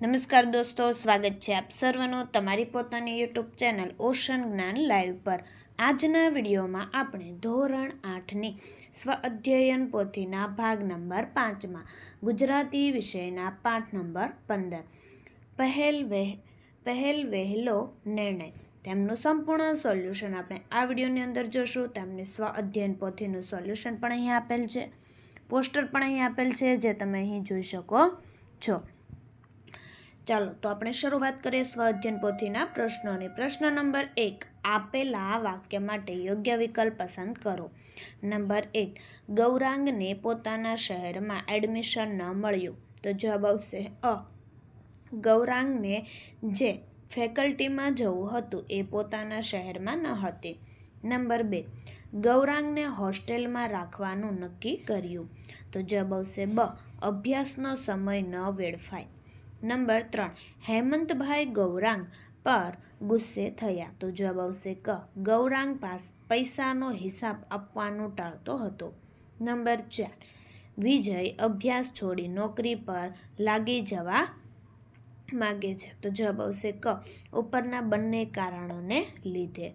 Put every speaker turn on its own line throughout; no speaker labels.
નમસ્કાર દોસ્તો, સ્વાગત છે આપ સર્વનો તમારી પોતાની યુટ્યુબ ચેનલ ઓશન જ્ઞાન લાઈવ પર. આજના વિડીયોમાં આપણે ધોરણ 8ની સ્વ અધ્યયન પોથીના ભાગ નંબર 5માં ગુજરાતી વિષયના પાઠ નંબર 15 પહેલ વહેલો નિર્ણય તેમનું સંપૂર્ણ સોલ્યુશન આપણે આ વિડીયોની અંદર જોશું. તેમની સ્વ અધ્યયન પોથીનું સોલ્યુશન પણ અહીં આપેલ છે, પોસ્ટર પણ અહીં આપેલ છે જે તમે અહીં જોઈ શકો છો. ચાલો તો આપણે શરૂઆત કરીએ સ્વ અધ્યયન પોથીના પ્રશ્નોની. પ્રશ્ન નંબર 1, આપેલા વાક્ય માટે યોગ્ય વિકલ્પ પસંદ કરો. નંબર 1, ગૌરાંગને પોતાના શહેરમાં એડમિશન ન મળ્યું. તો જવાબ આવશે અ. ગૌરાંગને જે ફેકલ્ટીમાં જવું હતું એ પોતાના શહેરમાં ન હતી. નંબર 2, ગૌરાંગને હોસ્ટેલમાં રાખવાનું નક્કી કર્યું. તો જવાબ આવશે બ. અભ્યાસનો સમય ન વેડફાય. નંબર 3, હેમંતભાઈ ગૌરાંગ પર ગુસ્સે થયા. તો જવાબ આવશે ક. ગૌરાંગ પૈસાનો હિસાબ આપવાનું ટાળતો હતો. નંબર 4, વિજય અભ્યાસ છોડી નોકરી પર લાગી જવા માગે છે. તો જવાબ આવશે ક. ઉપરના બંને કારણોને લીધે.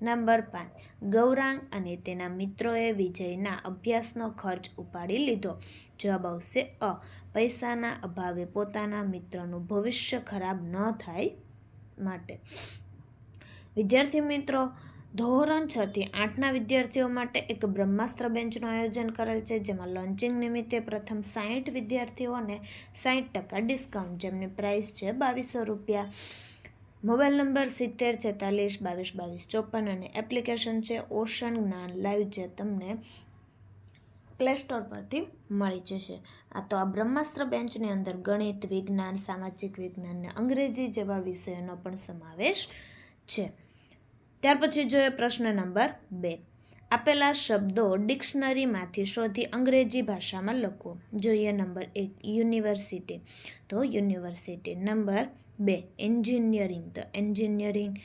નંબર 5, ગૌરાંગ અને તેના મિત્રોએ વિજયના અભ્યાસનો ખર્ચ ઉપાડી લીધો. જવાબ આવશે અ. પૈસાના અભાવે પોતાના મિત્રનું ભવિષ્ય ખરાબ ન થાય માટે. વિદ્યાર્થી મિત્રો, ધોરણ 6 થી 8ના વિદ્યાર્થીઓ માટે એક બ્રહ્માસ્ત્ર બેન્ચનું આયોજન કરેલ છે, જેમાં લોન્ચિંગ નિમિત્તે પ્રથમ 60 વિદ્યાર્થીઓને 60% ડિસ્કાઉન્ટ, જેમની પ્રાઇસ છે ₹2200. મોબાઈલ નંબર 7046222254 અને એપ્લિકેશન છે ઓશન જ્ઞાન લાઈવ, જે તમને પ્લે સ્ટોર પરથી મળી જશે. તો આ બ્રહ્માસ્ત્ર બેન્ચની અંદર ગણિત, વિજ્ઞાન, સામાજિક વિજ્ઞાન અને અંગ્રેજી જેવા વિષયોનો પણ સમાવેશ છે. ત્યાર પછી જોઈએ પ્રશ્ન નંબર 2, આપેલા શબ્દો ડિક્શનરીમાંથી શોધી અંગ્રેજી ભાષામાં લખો. જોઈએ નંબર 1, યુનિવર્સિટી. તો યુનિવર્સિટી. નંબર 2, એન્જિનિયરિંગ. તો એન્જિનિયરિંગ.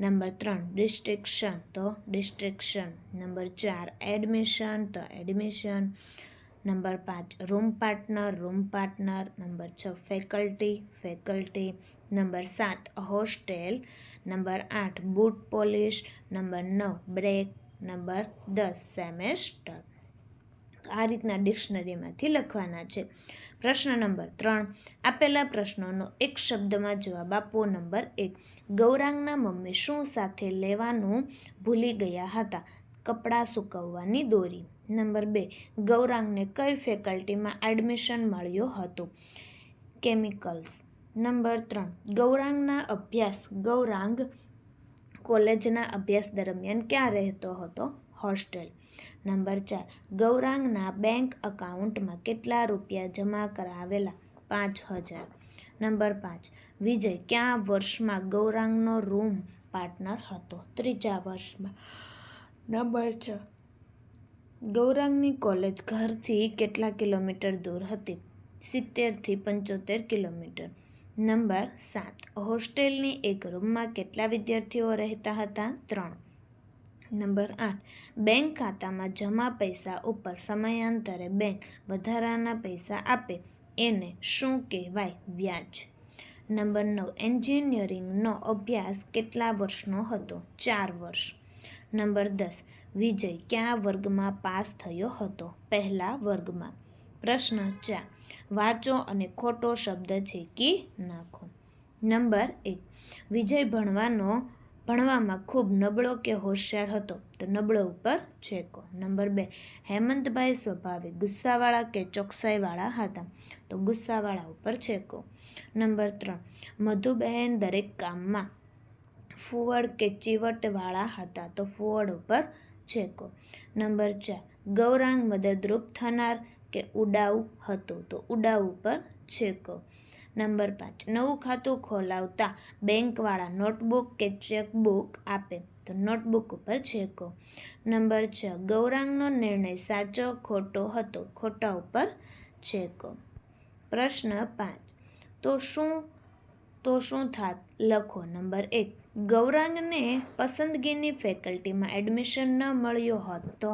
નંબર 3, ડિસ્ટ્રિક્શન. તો ડિસ્ટ્રિક્શન. નંબર 4, એડમિશન. તો એડમિશન. નંબર 5, રૂમ પાર્ટનર. Room partner. નંબર 6, ફેકલ્ટી. ફેકલ્ટી. નંબર 7, હોસ્ટેલ. નંબર 8, બૂટ પોલિશ. નંબર 9, બ્રેક. નંબર 10, સેમેસ્ટર. આ રીતના ડિક્શનરીમાંથી લખવાના છે. પ્રશ્ન નંબર 3, આપેલા પ્રશ્નોનો એક શબ્દમાં જવાબ આપો. નંબર 1, ગૌરાંગના મમ્મી શું સાથે લેવાનું ભૂલી ગયા હતા? કપડાં સૂકવવાની દોરી. નંબર 2, ગૌરાંગને કઈ ફેકલ્ટીમાં એડમિશન મળ્યું હતું? કેમિકલ્સ. નંબર 3, ગૌરાંગ કોલેજના અભ્યાસ દરમિયાન ક્યાં રહેતો હતો? હોસ્ટેલ. નંબર 4, ગૌરાંગના બેંક એકાઉન્ટમાં કેટલા રૂપિયા જમા કરાવેલા? 5000. નંબર 5, વિજય કયા વર્ષમાં ગૌરાંગનો રૂમ પાર્ટનર હતો? ત્રીજા વર્ષમાં. નંબર 6, ગૌરાંગની કોલેજ ઘરથી કેટલા કિલોમીટર દૂર હતી? 70 થી 75 કિલોમીટર. નંબર 7, હોસ્ટેલની એક રૂમમાં કેટલા વિદ્યાર્થીઓ રહેતા હતા? 3. નંબર 8, બેંક ખાતામાં જમા પૈસા ઉપર સમયાંતરે બેંક વધારાના પૈસા આપે એને શું કહેવાય? વ્યાજ. નંબર 9, એન્જિનિયરિંગનો અભ્યાસ કેટલા વર્ષનો હતો? 4 વર્ષ. નંબર 10, વિજય કયા વર્ગમાં પાસ થયો હતો? પહેલા વર્ગમાં. પ્રશ્ન 4, વાંચો અને ખોટો શબ્દ છેકી નાખો. નંબર 1, વિજય ભણવામાં ખૂબ નબળો કે હોશિયાર હતો? તો નબળો ઉપર છેકો. નંબર 2, હેમંતભાઈ સ્વભાવે ગુસ્સાવાળા કે ચોકસાઈવાળા હતા? તો ગુસ્સાવાળા ઉપર છેકો. નંબર 3, મધુબહેન દરેક કામમાં ફુવડ કે ચીવટવાળા હતા? તો ફુવડ ઉપર છેકો. નંબર 4, ગૌરાંગ મદદરૂપ થનાર કે ઉડાઉ હતો? તો ઉડાઉ ઉપર છેકો. નંબર 5, નવું ખાતું ખોલાવતા બેંકવાળા નોટબુક કે ચેકબુક આપે? તો નોટબુક ઉપર છેકો. નંબર 6, ગૌરાંગનો નિર્ણય સાચો ખોટો હતો? ખોટા ઉપર છેકો. પ્રશ્ન 5, તો શું થાત? લખો. નંબર 1, ગૌરાંગને પસંદગીની ફેકલ્ટીમાં એડમિશન ન મળ્યું હોત તો?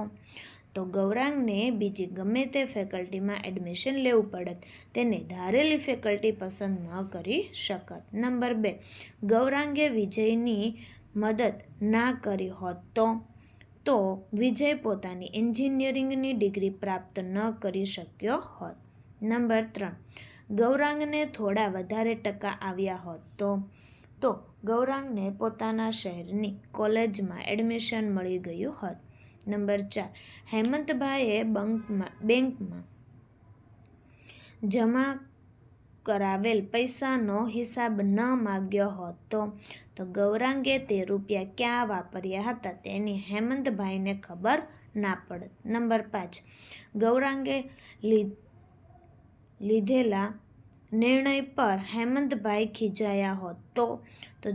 તો ગૌરાંગને બીજી ગમે તે ફેકલ્ટીમાં એડમિશન લેવું પડત, તેને ધારેલી ફેકલ્ટી પસંદ ન કરી શકત. નંબર 2, ગૌરાંગે વિજયની મદદ ના કરી હોત તો વિજય પોતાની એન્જિનિયરિંગની ડિગ્રી પ્રાપ્ત ન કરી શક્યો હોત. નંબર 3, ગૌરાંગને થોડા વધારે ટકા આવ્યા હોત તો ગૌરાંગને પોતાના શહેરની કોલેજમાં એડમિશન મળી ગયું હોત. નંબર 4, હેમંતભાઈએ બેંકમાં જમા કરાવેલ પૈસાનો હિસાબ ન માગ્યો હોત તો ગૌરાંગે તે રૂપિયા ક્યાં વાપર્યા હતા તેની હેમંતભાઈને ખબર ના પડત. નંબર 5, ગૌરાંગે લીધેલા નિર્ણય પર હેમંતભાઈ ખીજાયા હોત તો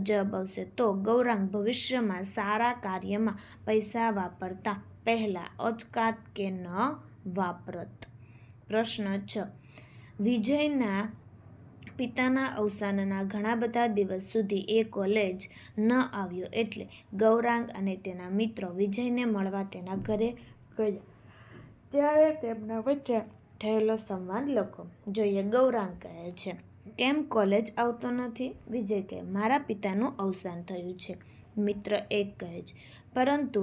જવાબ આવશે તો ગૌરાંગ ભવિષ્યમાં સારા કાર્યમાં પૈસા વાપરતા પહેલાં અચકાત કે ન વાપરત. પ્રશ્ન 6, વિજયના પિતાના અવસાનના ઘણા બધા દિવસ સુધી એ કોલેજ ન આવ્યો એટલે ગૌરાંગ અને તેના મિત્રો વિજયને મળવા તેના ઘરે ગયા. ત્યારે તેમના વચ્ચે થયેલો સંવાદ લખો. જોઈએ, ગૌરાંગ કહે છે, કેમ કોલેજ આવતો નથી? વિજય કહે, મારા પિતાનું અવસાન થયું છે. મિત્ર 1 કહે છે, પરંતુ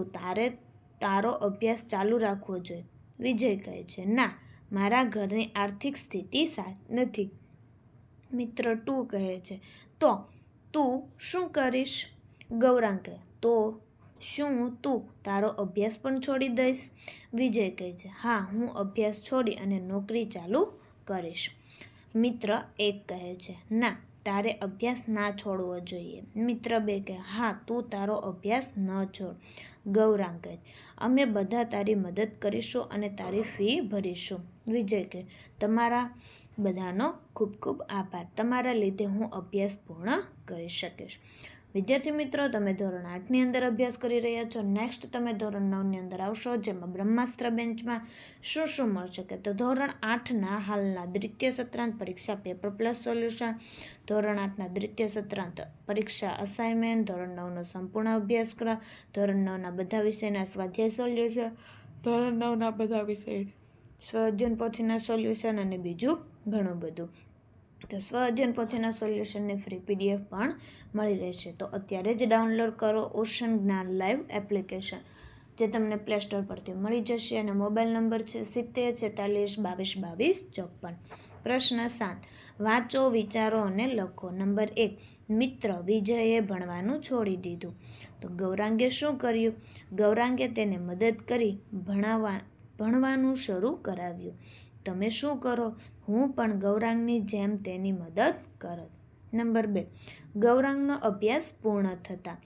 તારો અભ્યાસ ચાલુ રાખવો જોઈએ. વિજય કહે છે, ના, મારા ઘરની આર્થિક સ્થિતિ સારી નથી. મિત્ર 2 કહે છે, તો તું શું કરીશ? ગૌરાંગ કહે, તો શું તું તારો અભ્યાસ પણ છોડી દઈશ? વિજય કહે છે, હા, હું અભ્યાસ છોડી અને નોકરી ચાલુ કરીશ. મિત્ર 1 કહે છે, ના, તારે અભ્યાસ ના છોડવો જોઈએ. મિત્ર 2 કહે, હા, તું તારો અભ્યાસ ન છોડ. ગૌરાંગ કહે, અમે બધા તારી મદદ કરીશું અને તારી ફી ભરીશું. વિજય કહે, તમારા બધાનો ખૂબ ખૂબ આભાર. તમારા લીધે હું અભ્યાસ પૂર્ણ કરી શકીશ. વિદ્યાર્થી મિત્રો, તમે ધોરણ 8ની અંદર અભ્યાસ કરી રહ્યા છો. નેક્સ્ટ તમે ધોરણ 9ની અંદર આવશો, જેમાં બ્રહ્માસ્ત્ર બેન્ચમાં શું મળશે કે તો ધોરણ 8ના હાલના દ્વિતીય સત્રાંત પરીક્ષા પેપર પ્લસ સોલ્યુશન, ધોરણ 8ના દ્વિતીય સત્રાંત પરીક્ષા અસાઇનમેન્ટ, ધોરણ 9નો સંપૂર્ણ અભ્યાસક્રમ, ધોરણ 9ના બધા વિષયના સ્વાધ્યાય સોલ્યુશન, ધોરણ 9ના બધા વિષય સ્વઅધ્યયન પોથીના સોલ્યુશન અને બીજું ઘણું બધું. તો સ્વઅધ્યયન પોથીના સોલ્યુશનની ફ્રી PDF પણ મળી રહેશે. તો અત્યારે જ ડાઉનલોડ કરો ઓશન જ્ઞાન લાઈવ એપ્લિકેશન, જે તમને પ્લે સ્ટોર પરથી મળી જશે અને મોબાઈલ નંબર છે 7046222254. પ્રશ્ન 7, વાંચો, વિચારો અને લખો. નંબર 1, મિત્ર વિજયે ભણવાનું છોડી દીધું. તો ગૌરાંગે શું કર્યું? ગૌરાંગે તેને મદદ કરી ભણવાનું શરૂ કરાવ્યું. તમે શું કરો? હું પણ ગૌરાંગની જેમ તેની મદદ કરત. નંબર 2, ગૌરાંગનો અભ્યાસ પૂર્ણ થતાં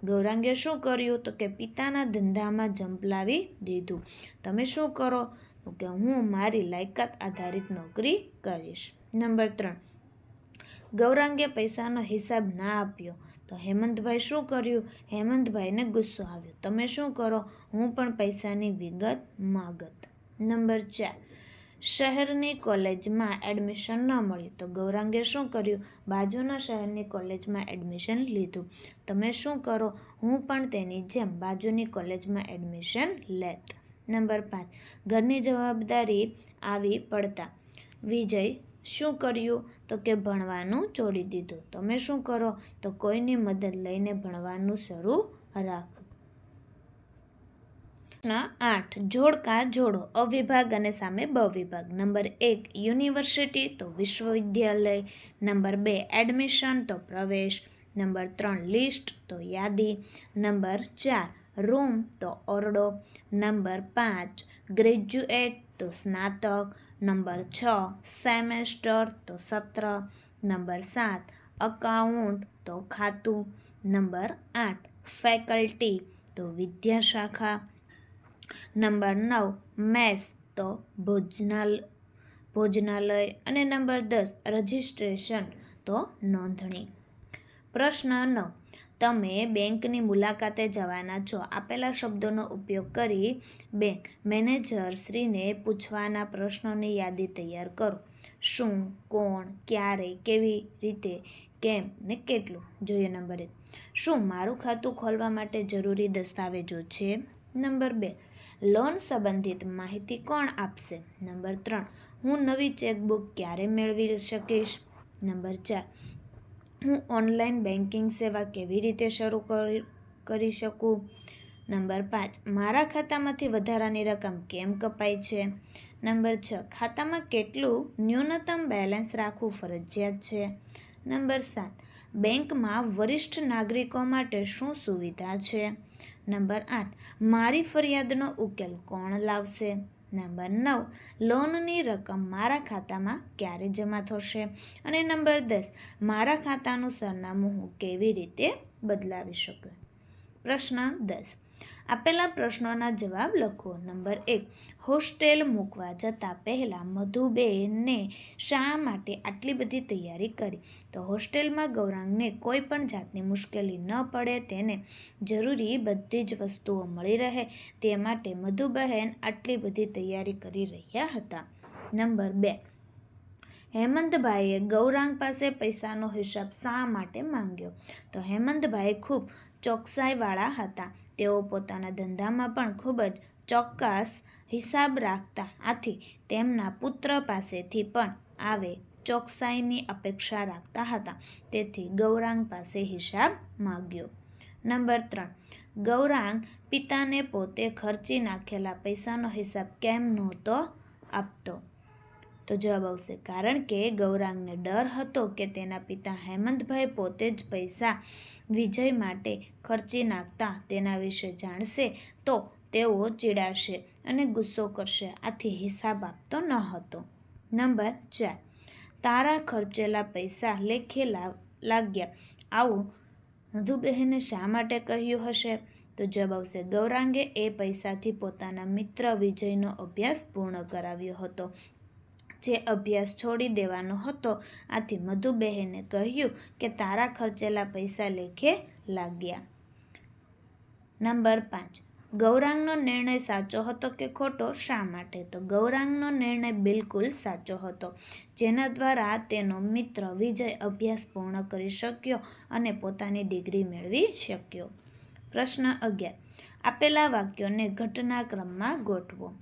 ગૌરાંગે શું કર્યું? તો કે પિતાના ધંધામાં ઝંપલાવી દીધું. તમે શું કરો? તો કે હું મારી લાયકાત આધારિત નોકરી કરીશ. નંબર 3, ગૌરાંગે પૈસાનો હિસાબ ના આપ્યો તો હેમંતભાઈ શું કર્યું? હેમંતભાઈને ગુસ્સો આવ્યો. તમે શું કરો? હું પણ પૈસાની વિગત માગત. નંબર 4, શહેરની કોલેજમાં એડમિશન ન મળ્યું તો ગૌરાંગે શું કર્યું? બાજુના શહેરની કોલેજમાં એડમિશન લીધું. તમે શું કરો? હું પણ તેની જેમ બાજુની કોલેજમાં એડમિશન લેત. નંબર 5, ઘરની જવાબદારી આવી પડતા વિજય શું કર્યું? તો કે ભણવાનું છોડી દીધું. તમે શું કરો? તો કોઈની મદદ લઈને ભણવાનું શરૂ રાખ. 8, જોડકા જોડો. અવિભાગ અને સામે બ વિભાગ. નંબર 1, યુનિવર્સિટી તો વિશ્વવિદ્યાલય. નંબર 2, એડમિશન તો પ્રવેશ. નંબર 3, લિસ્ટ તો યાદી. નંબર 4, રૂમ તો ઓરડો. નંબર 5, ગ્રેજ્યુએટ તો સ્નાતક. નંબર 6, સેમેસ્ટર તો સત્ર. નંબર 7, અકાઉન્ટ તો ખાતું. નંબર 8, ફેકલ્ટી તો વિદ્યાશાખા. નંબર 9, મેસ તો ભોજનાલય અને નંબર 10, રજિસ્ટ્રેશન તો નોંધણી. પ્રશ્ન 9, તમે બેંકની મુલાકાતે જવાના છો. આપેલા શબ્દોનો ઉપયોગ કરી બેંક મેનેજર શ્રીને પૂછવાના પ્રશ્નોની યાદી તૈયાર કરો. શું, કોણ, ક્યારે, કેવી રીતે, કેમ ને કેટલું. જોઈએ નંબર 1, શું મારું ખાતું ખોલવા માટે જરૂરી દસ્તાવેજો છે? નંબર 2, લોન સંબંધિત માહિતી કોણ આપશે? નંબર 3, હું નવી ચેકબુક ક્યારે મેળવી શકીશ? નંબર 4, હું ઓનલાઈન બેન્કિંગ સેવા કેવી રીતે શરૂ કરી શકું? નંબર 5, મારા ખાતામાંથી વધારાની રકમ કેમ કપાય છે? નંબર 6, ખાતામાં કેટલું ન્યૂનતમ બેલેન્સ રાખવું ફરજિયાત છે? નંબર 7, બેંકમાં વરિષ્ઠ નાગરિકો માટે શું સુવિધા છે? નંબર 8, મારી ફરિયાદનો ઉકેલ કોણ લાવશે? નંબર 9, લોનની રકમ મારા ખાતામાં ક્યારે જમા થશે? અને નંબર 10, મારા ખાતાનું સરનામું હું કેવી રીતે બદલાવી શકું? પ્રશ્ન 10. આપેલા પ્રશ્નોના જવાબ લખો. નંબર 1, હોસ્ટેલ મૂકવા જતાં પહેલાં મધુબેને શા માટે આટલી બધી તૈયારી કરી? તો હોસ્ટેલમાં ગૌરાંગને કોઈ પણ જાતની મુશ્કેલી ન પડે, તેને જરૂરી બધી જ વસ્તુઓ મળી રહે તે માટે મધુબહેન આટલી બધી તૈયારી કરી રહ્યા હતા. નંબર 2, હેમંતભાઈએ ગૌરાંગ પાસે પૈસાનો હિસાબ શા માટે માંગ્યો? તો હેમંતભાઈ ખૂબ ચોકસાઈવાળા હતા. તેઓ પોતાના ધંધામાં પણ ખૂબ જ ચોક્કસ હિસાબ રાખતા, આથી તેમના પુત્ર પાસેથી પણ આવે ચોકસાઈની અપેક્ષા રાખતા હતા. તેથી ગૌરાંગ પાસે હિસાબ માંગ્યો. નંબર 3, ગૌરાંગ પિતાને પોતે ખર્ચી નાખેલા પૈસાનો હિસાબ કેમ નહોતો આપતો? તો જવાબ આવશે કારણ કે ગૌરાંગને ડર હતો કે તેના પિતા હેમંતભાઈ પોતે જ પૈસા વિજય માટે ખર્ચી નાખતા તેના વિશે જાણશે તો તેઓ ચીડાશે અને ગુસ્સો કરશે, આથી હિસાબ આપતો ન હતો. નંબર 4, તારા ખર્ચેલા પૈસા લેખે લાગ્યા આવું મધુબહેને શા માટે કહ્યું હશે? તો જવાબ આવશે ગૌરાંગે એ પૈસાથી પોતાના મિત્ર વિજયનો અભ્યાસ પૂર્ણ કરાવ્યો હતો, જે અભ્યાસ છોડી દેવાનો હતો, આથી મધુબહેને કહ્યું કે તારા ખર્ચેલા પૈસા લેખે લાગ્યા. નંબર 5, ગૌરાંગનો નિર્ણય સાચો હતો કે ખોટો? શા માટે? તો ગૌરાંગનો નિર્ણય બિલકુલ સાચો હતો, જેના દ્વારા તેનો મિત્ર વિજય અભ્યાસ પૂર્ણ કરી શક્યો અને પોતાની ડિગ્રી મેળવી શક્યો. પ્રશ્ન 11, આપેલા વાક્યોને ઘટનાક્રમમાં ગોઠવો.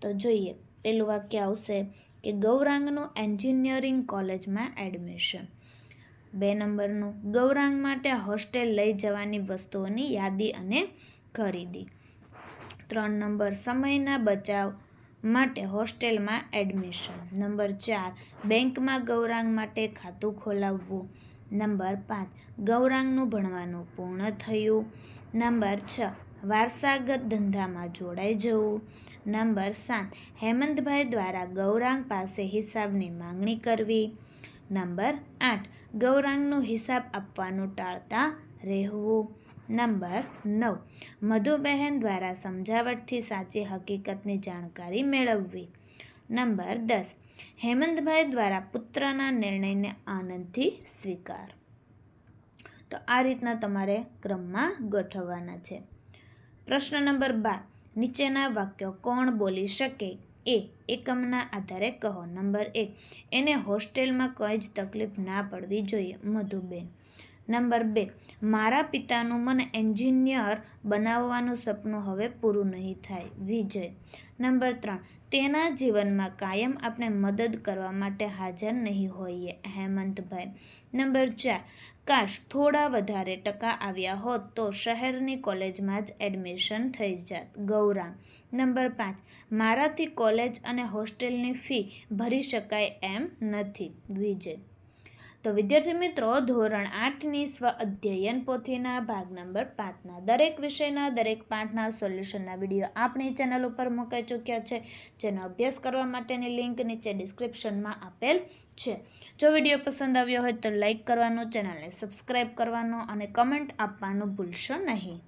તો જોઈએ, પેલું વાક્ય આવશે કે ગૌરાંગનું એન્જિનિયરિંગ કોલેજમાં એડમિશન. 2 નંબરનું, ગૌરાંગ માટે હોસ્ટેલ લઈ જવાની વસ્તુઓની યાદી અને ખરીદી. 3 નંબર, સમયના બચાવ માટે હોસ્ટેલમાં એડમિશન. નંબર 4, બેંકમાં ગૌરાંગ માટે ખાતું ખોલાવવું. નંબર 5, ગૌરાંગનું ભણવાનું પૂર્ણ થયું. નંબર 6, વારસાગત ધંધામાં જોડાઈ જવું. નંબર 7, હેમંતભાઈ દ્વારા ગૌરાંગ પાસે હિસાબની માંગણી કરવી. નંબર 8, ગૌરાંગનું હિસાબ આપવાનું ટાળતા રહેવું. નંબર 9, મધુબહેન દ્વારા સમજાવટથી સાચી હકીકતની જાણકારી મેળવવી. નંબર 10, હેમંતભાઈ દ્વારા પુત્રના નિર્ણયને આનંદથી સ્વીકાર. તો આ રીતના તમારે ક્રમમાં ગોઠવવાના છે. પ્રશ્ન નંબર 12, નીચેના વાક્યો કોણ બોલી શકે? એ એકમના આધારે કહો. નંબર 1, એને હોસ્ટેલમાં કોઈ જ તકલીફ ના પડવી જોઈએ. મધુબેન. નંબર 2, મારા પિતાનું મને એન્જિનિયર બનાવવાનું સપનું હવે પૂરું નહીં થાય. વિજય. નંબર 3, તેના જીવનમાં કાયમ આપણે મદદ કરવા માટે હાજર નહીં હોઈએ. હેમંતભાઈ. નંબર 4, કાશ થોડા વધારે ટકા આવ્યા હોત તો શહેરની કોલેજમાં જ એડમિશન થઈ જાત. ગૌરાંગ. નંબર 5, મારાથી કોલેજ અને હોસ્ટેલની ફી ભરી શકાય એમ નથી. વિજય. તો વિદ્યાર્થી મિત્રો, ધોરણ 8ની સ્વ અધ્યયન પોથીના ભાગ નંબર 5ના દરેક વિષયના દરેક પાઠના સોલ્યુશનના વિડીયો આપણી ચેનલ ઉપર મુકાઈ ચૂક્યા છે, જેનો અભ્યાસ કરવા માટેની લિંક નીચે ડિસ્ક્રિપ્શનમાં આપેલ છે. જો વિડીયો પસંદ આવ્યો હોય તો લાઈક કરવાનું, ચેનલને સબસ્ક્રાઈબ કરવાનું અને કમેન્ટ આપવાનું ભૂલશો નહીં.